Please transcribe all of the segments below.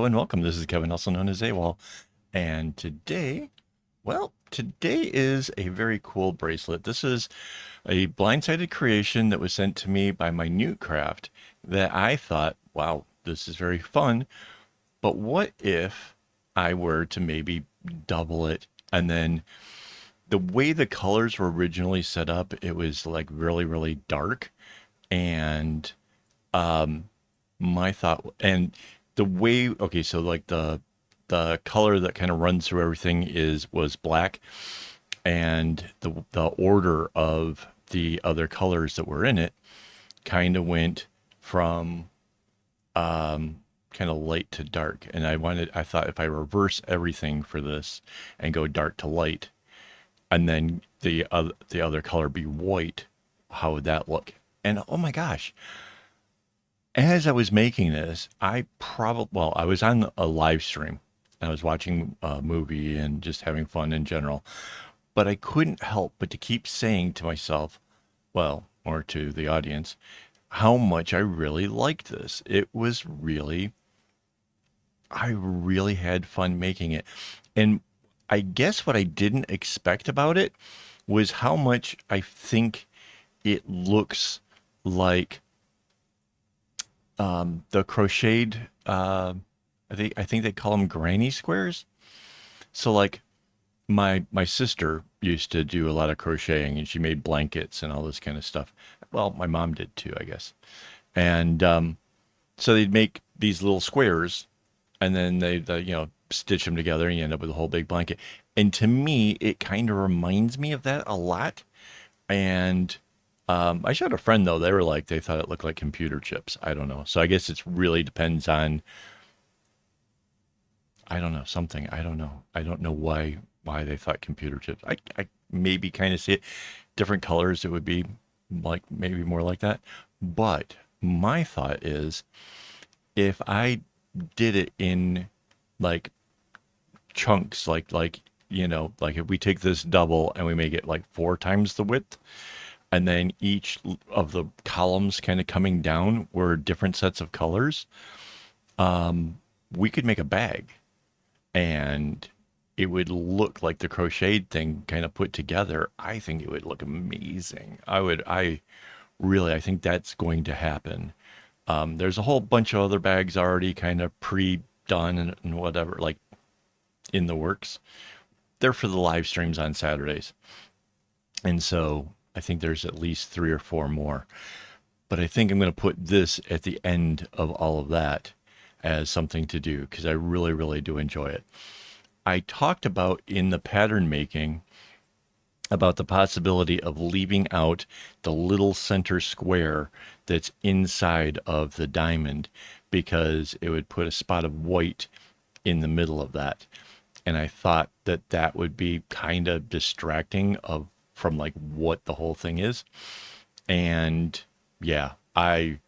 Hello and welcome. This is Kevin, also known as AWOL. And today is a very cool bracelet. This is a blindsided creation that was sent to me by my new craft that I thought, wow, this is very fun. But what if I were to maybe double it? And then the way the colors were originally set up, it was like really, really dark. And my thought and the way okay, so like the color that kind of runs through everything is was black, and the order of the other colors that were in it kind of went from kind of light to dark. And I thought if I reverse everything for this and go dark to light, and then the other color be white, how would that look? And oh my gosh, as I was making this, I was on a live stream. I was watching a movie and just having fun in general. But I couldn't help but to keep saying to myself, well, or to the audience, how much I really liked this. I really had fun making it. And I guess what I didn't expect about it was how much I think it looks like the crocheted I think they call them granny squares. So like my sister used to do a lot of crocheting, and she made blankets and all this kind of stuff. Well, my mom did too, I guess. And so they'd make these little squares, and then they stitch them together, and you end up with a whole big blanket. And to me, it kind of reminds me of that a lot. And I showed a friend though; they thought it looked like computer chips. I don't know. So I guess it's really depends on, I don't know, something. I don't know. I don't know why they thought computer chips. I maybe kind of see it. Different colors, it would be like maybe more like that. But my thought is if I did it in like chunks, like if we take this double and we make it like four times the width, and then each of the columns kind of coming down were different sets of colors, we could make a bag, and it would look like the crocheted thing kind of put together. I think it would look amazing. I think that's going to happen. There's a whole bunch of other bags already kind of pre-done and whatever, like in the works. They're for the live streams on Saturdays. And so I think there's at least three or four more. But I think I'm going to put this at the end of all of that as something to do because I really, really do enjoy it. I talked about in the pattern making about the possibility of leaving out the little center square that's inside of the diamond because it would put a spot of white in the middle of that. And I thought that that would be kind of distracting of from like what the whole thing is. And yeah, I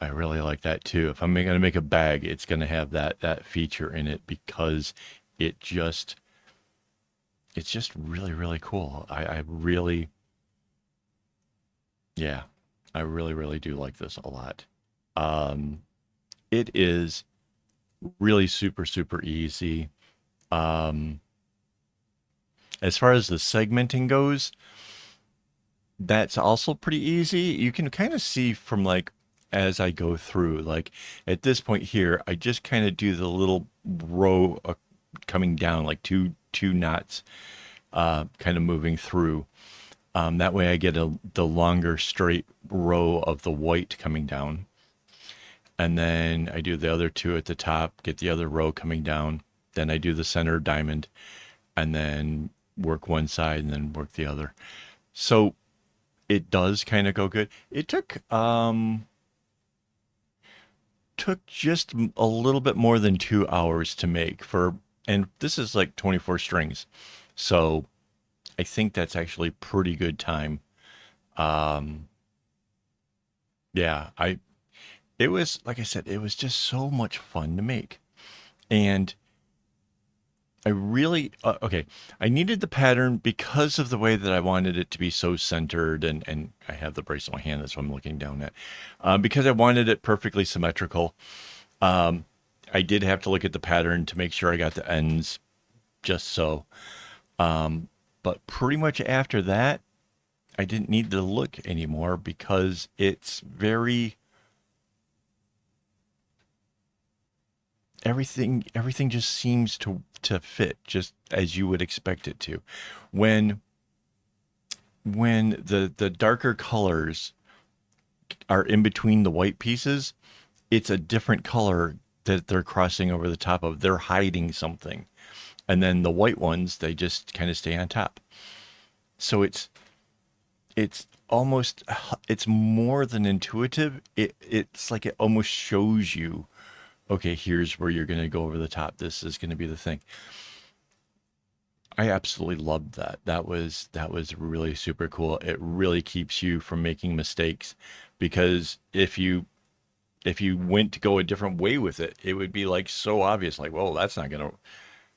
really like that too. If I'm going to make a bag, it's going to have that feature in it because it just it's just really, really cool. I really, yeah, I really, really do like this a lot. Um, it is really super, super easy. Um, as far as the segmenting goes, that's also pretty easy. You can kind of see from like as I go through, like at this point here, I just kind of do the little row coming down, like two knots, kind of moving through. That way I get the longer straight row of the white coming down. And then I do the other two at the top, get the other row coming down. Then I do the center diamond and then work one side and then work the other. So it does kind of go good. It took just a little bit more than 2 hours to make and this is like 24 strings. So I think that's actually pretty good time. Um, yeah, it was, like I said, it was just so much fun to make. And okay, I needed the pattern because of the way that I wanted it to be so centered. And I have the bracelet in my hand, that's what I'm looking down at. Because I wanted it perfectly symmetrical. Um, I did have to look at the pattern to make sure I got the ends just so. But pretty much after that, I didn't need to look anymore because it's very everything just seems to fit just as you would expect it to. When the darker colors are in between the white pieces, it's a different color that they're crossing over the top of. They're hiding something. And then the white ones, they just kind of stay on top. So it's almost it's more than intuitive. It's like it almost shows you, okay, here's where you're going to go over the top. This is going to be the thing. I absolutely loved that. That was really super cool. It really keeps you from making mistakes because if you went to go a different way with it, it would be like so obvious like, "Well, that's not going to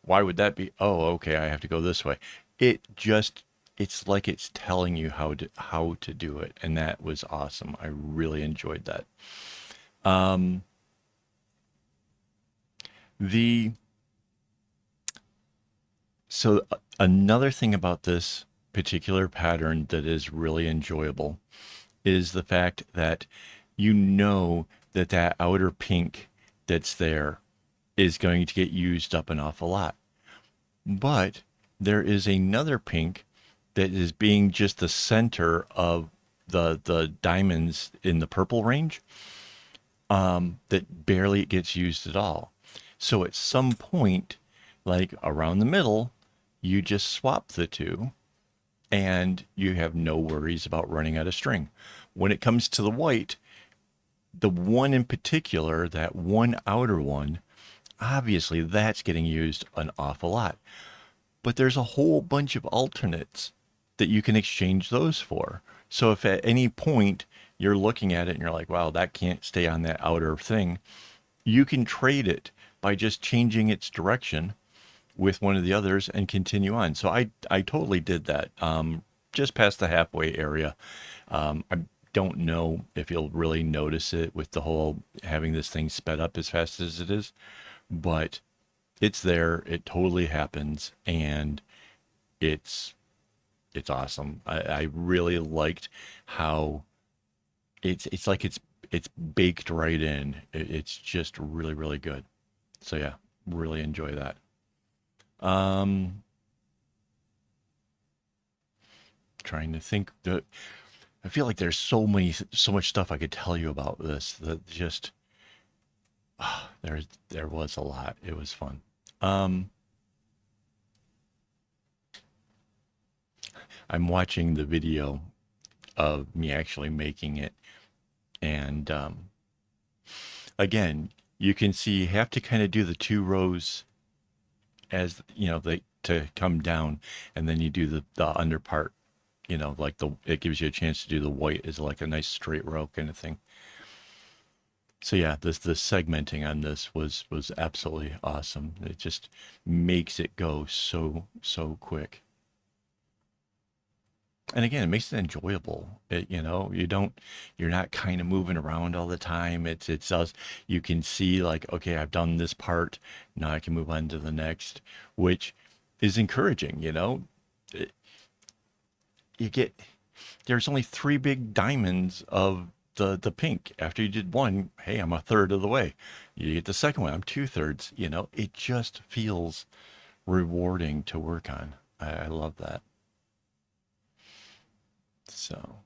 why would that be? Oh, okay, I have to go this way." It just it's like it's telling you how to do it, and that was awesome. I really enjoyed that. Um the So another thing about this particular pattern that is really enjoyable is the fact that you know that that outer pink that's there is going to get used up an awful lot. But there is another pink that is being just the center of the diamonds in the purple range that barely gets used at all. So at some point, like around the middle, you just swap the two and you have no worries about running out of string. When it comes to the white, the one in particular, that one outer one, obviously that's getting used an awful lot. But there's a whole bunch of alternates that you can exchange those for. So if at any point you're looking at it and you're like, wow, that can't stay on that outer thing, you can trade it by just changing its direction with one of the others and continue on. So I totally did that. Just past the halfway area. I don't know if you'll really notice it with the whole having this thing sped up as fast as it is, but it's there. It totally happens, and it's it's awesome. I really liked how it's like it's baked right in. It's just really really good. So yeah, really enjoy that. Um, Trying to think that I feel like there's so much stuff I could tell you about this that just there was a lot. It was fun. Um, I'm watching the video of me actually making it, and again, you can see you have to kind of do the two rows as you know they to come down, and then you do the under part. You know, like the it gives you a chance to do the white is like a nice straight row kind of thing. So yeah, this the segmenting on this was absolutely awesome. It just makes it go so quick. And again, it makes it enjoyable. You know, you're not kind of moving around all the time. It's us. You can see like, okay, I've done this part. Now I can move on to the next, which is encouraging. You know, It- you get there's only three big diamonds of the pink. After you did one, hey, I'm a third of the way. You get the second one, I'm two thirds. You know, it just feels rewarding to work on. I love that. So.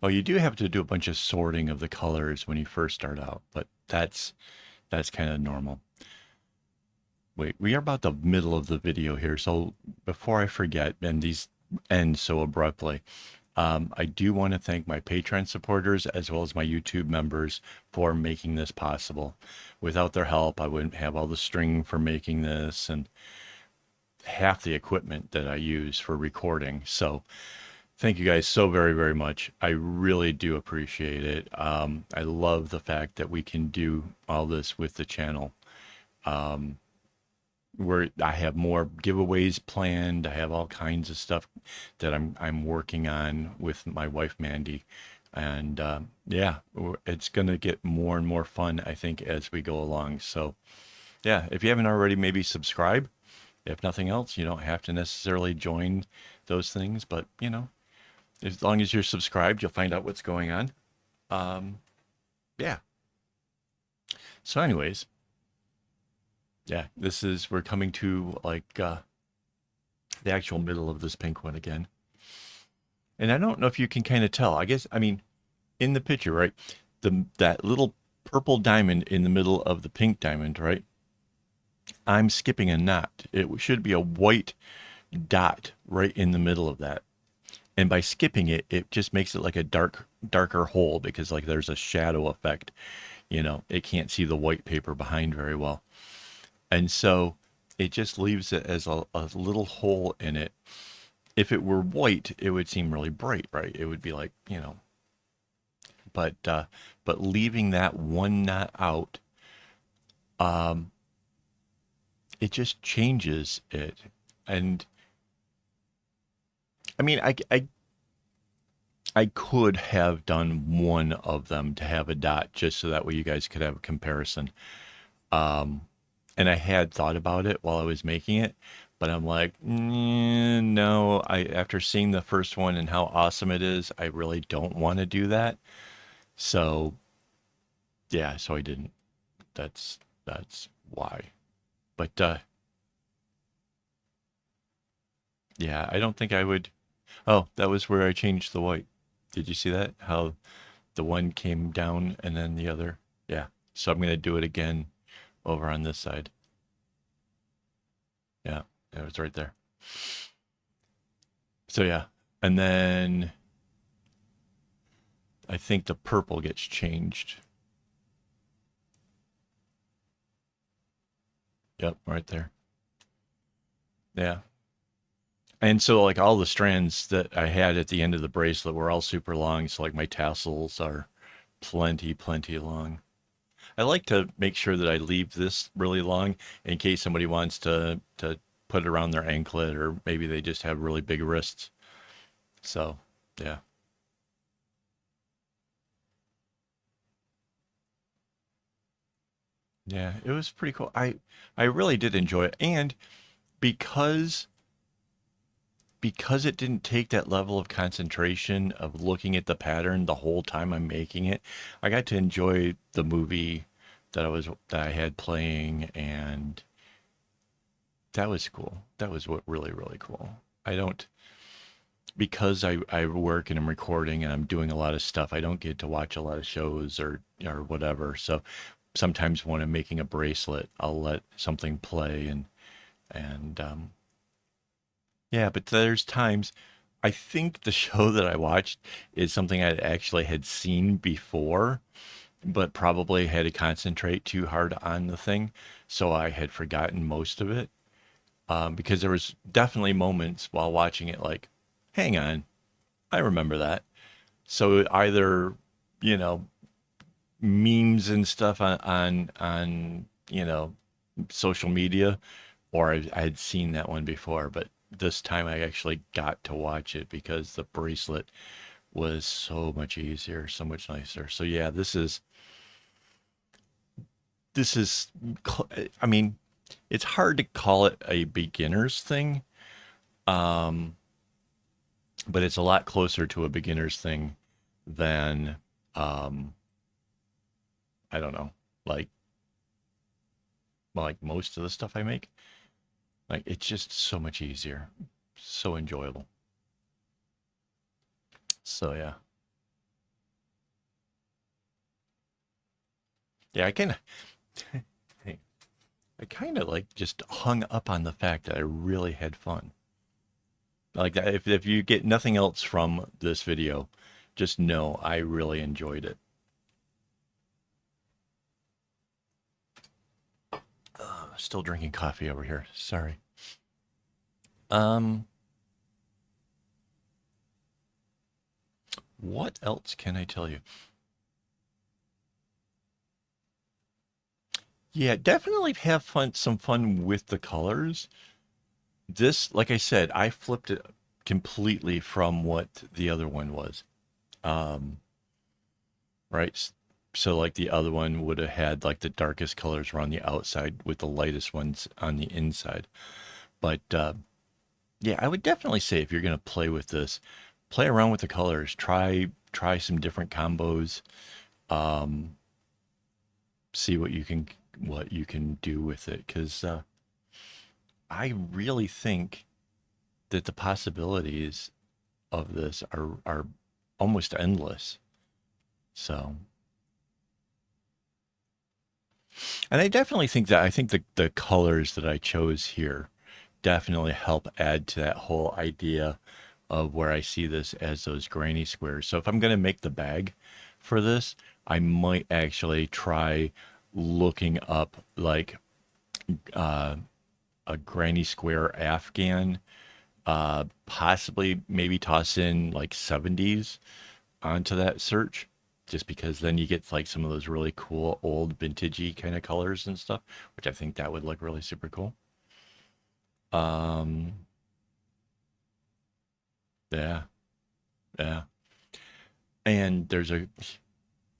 Well, you do have to do a bunch of sorting of the colors when you first start out, but that's kind of normal. Wait, we are about the middle of the video here, so before I forget, and these end so abruptly, I do want to thank my Patreon supporters as well as my YouTube members for making this possible. Without their help, I wouldn't have all the string for making this and half the equipment that I use for recording. So thank you guys so very, very much. I really do appreciate it. I love the fact that we can do all this with the channel. Where I have more giveaways planned. I have all kinds of stuff that I'm working on with my wife Mandy. And yeah, it's going to get more and more fun, I think, as we go along. So yeah, if you haven't already, maybe subscribe. If nothing else, you don't have to necessarily join those things, but you know, as long as you're subscribed, you'll find out what's going on. Um, yeah. So, anyways, yeah, we're coming to like the actual middle of this pink one again. And I don't know if you can kind of tell. I guess, I mean, in the picture, right? That little purple diamond in the middle of the pink diamond, right? I'm skipping a knot. It should be a white dot right in the middle of that. And by skipping it, it just makes it like a darker hole because like there's a shadow effect. You know, it can't see the white paper behind very well. And so it just leaves it as a little hole in it. If it were white, it would seem really bright, right? It would be like, you know, but leaving that one knot out, um, it just changes it. And I mean, I could have done one of them to have a dot just so that way you guys could have a comparison. Um, and I had thought about it while I was making it, but I'm like, no. I After seeing the first one and how awesome it is, I really don't want to do that. So yeah, so I didn't. That's why. But yeah, I don't think I would. Oh, that was where I changed the white. Did you see that? How the one came down and then the other? Yeah. So I'm gonna do it again over on this side. Yeah, it was right there. So yeah, and then I think the purple gets changed. Yep, right there. Yeah. And so like all the strands that I had at the end of the bracelet were all super long, so like my tassels are plenty long. I like to make sure that I leave this really long in case somebody wants to put it around their anklet or maybe they just have really big wrists. So, yeah. Yeah, it was pretty cool. I really did enjoy it. And because because it didn't take that level of concentration of looking at the pattern the whole time I'm making it, I got to enjoy the movie that I had playing, and that was cool. That was what really cool. I don't Because I work and I'm recording and I'm doing a lot of stuff, I don't get to watch a lot of shows or whatever. So sometimes when I'm making a bracelet, I'll let something play and yeah, but there's times I think the show that I watched is something I actually had seen before, but probably had to concentrate too hard on the thing, so I had forgotten most of it. Because there was definitely moments while watching it like, hang on, I remember that. So either, you know, memes and stuff on social media, or I had seen that one before, but this time I actually got to watch it because the bracelet was so much easier, so much nicer. So yeah, this is I mean, it's hard to call it a beginner's thing, um, but it's a lot closer to a beginner's thing than I don't know, like most of the stuff I make. Like it's just so much easier, so enjoyable. So yeah, yeah, I kind of like just hung up on the fact that I really had fun. Like that, if you get nothing else from this video, just know I really enjoyed it. Still drinking coffee over here. Sorry. Um, what else can I tell you? Yeah, definitely have some fun with the colors. This, like I said, I flipped it completely from what the other one was. right? So like the other one would have had like the darkest colors around the outside with the lightest ones on the inside. But yeah, I would definitely say if you're going to play with this, play around with the colors, try some different combos, um, see what you can do with it. Because I really think that the possibilities of this are almost endless. So, and I definitely think that I think the colors that I chose here definitely help add to that whole idea of where I see this as those granny squares. So if I'm going to make the bag for this, I might actually try looking up like uh, a granny square Afghan, possibly maybe toss in like 70s onto that search, just because then you get like some of those really cool old vintagey kind of colors and stuff, which I think that would look really super cool. Um, yeah, yeah. And there's a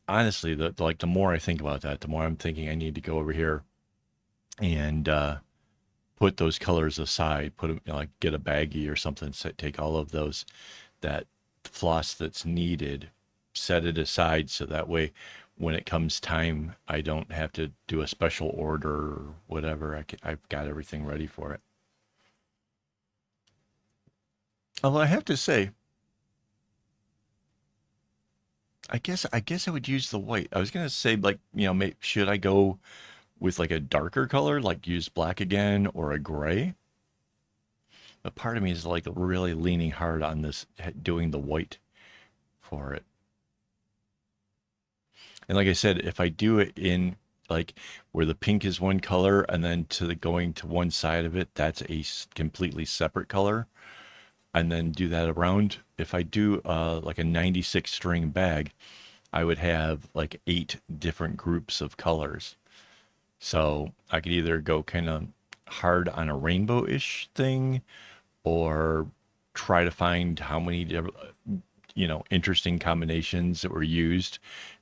honestly, the more I think about that, the more I'm thinking I need to go over here and put those colors aside. Put them, like get a baggie or something. Take all of those that floss that's needed, set it aside so that way, when it comes time, I don't have to do a special order or whatever. I've got everything ready for it. Although I have to say, I guess I would use the white. I was gonna say like should I go with like a darker color, like use black again or a gray. But part of me is like really leaning hard on this, doing the white for it. And like I said, if I do it in like where the pink is one color and then to the going to one side of it, that's a completely separate color. And then do that around. If I do like a 96 string bag, I would have like 8 different groups of colors. So I could either go kind of hard on a rainbow-ish thing or try to find how many interesting combinations that were used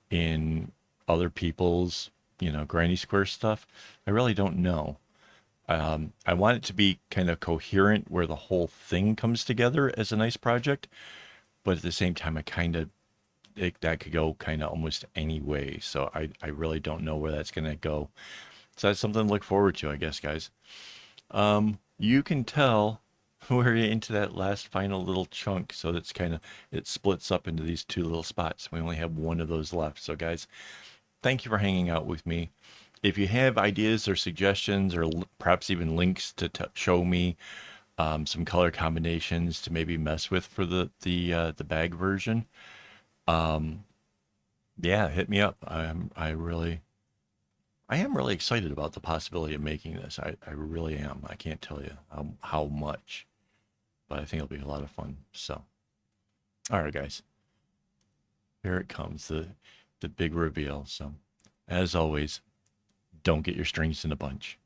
in other people's granny square stuff. I really don't know. I want it to be kind of coherent where the whole thing comes together as a nice project, but at the same time I kind of that could go kind of almost any way, so I really don't know where that's going to go. So that's something to look forward to, I guess, guys. You can tell we're into that last final little chunk, so that's kind of it splits up into these 2 little spots. We only have one of those left. So, guys, thank you for hanging out with me. If you have ideas or suggestions, or perhaps even links to show me some color combinations to maybe mess with for the bag version, um, yeah, hit me up. I am really excited about the possibility of making this. I really am. I can't tell you how much, but I think it'll be a lot of fun. So, all right, guys, here it comes, the big reveal. So, as always, don't get your strings in a bunch.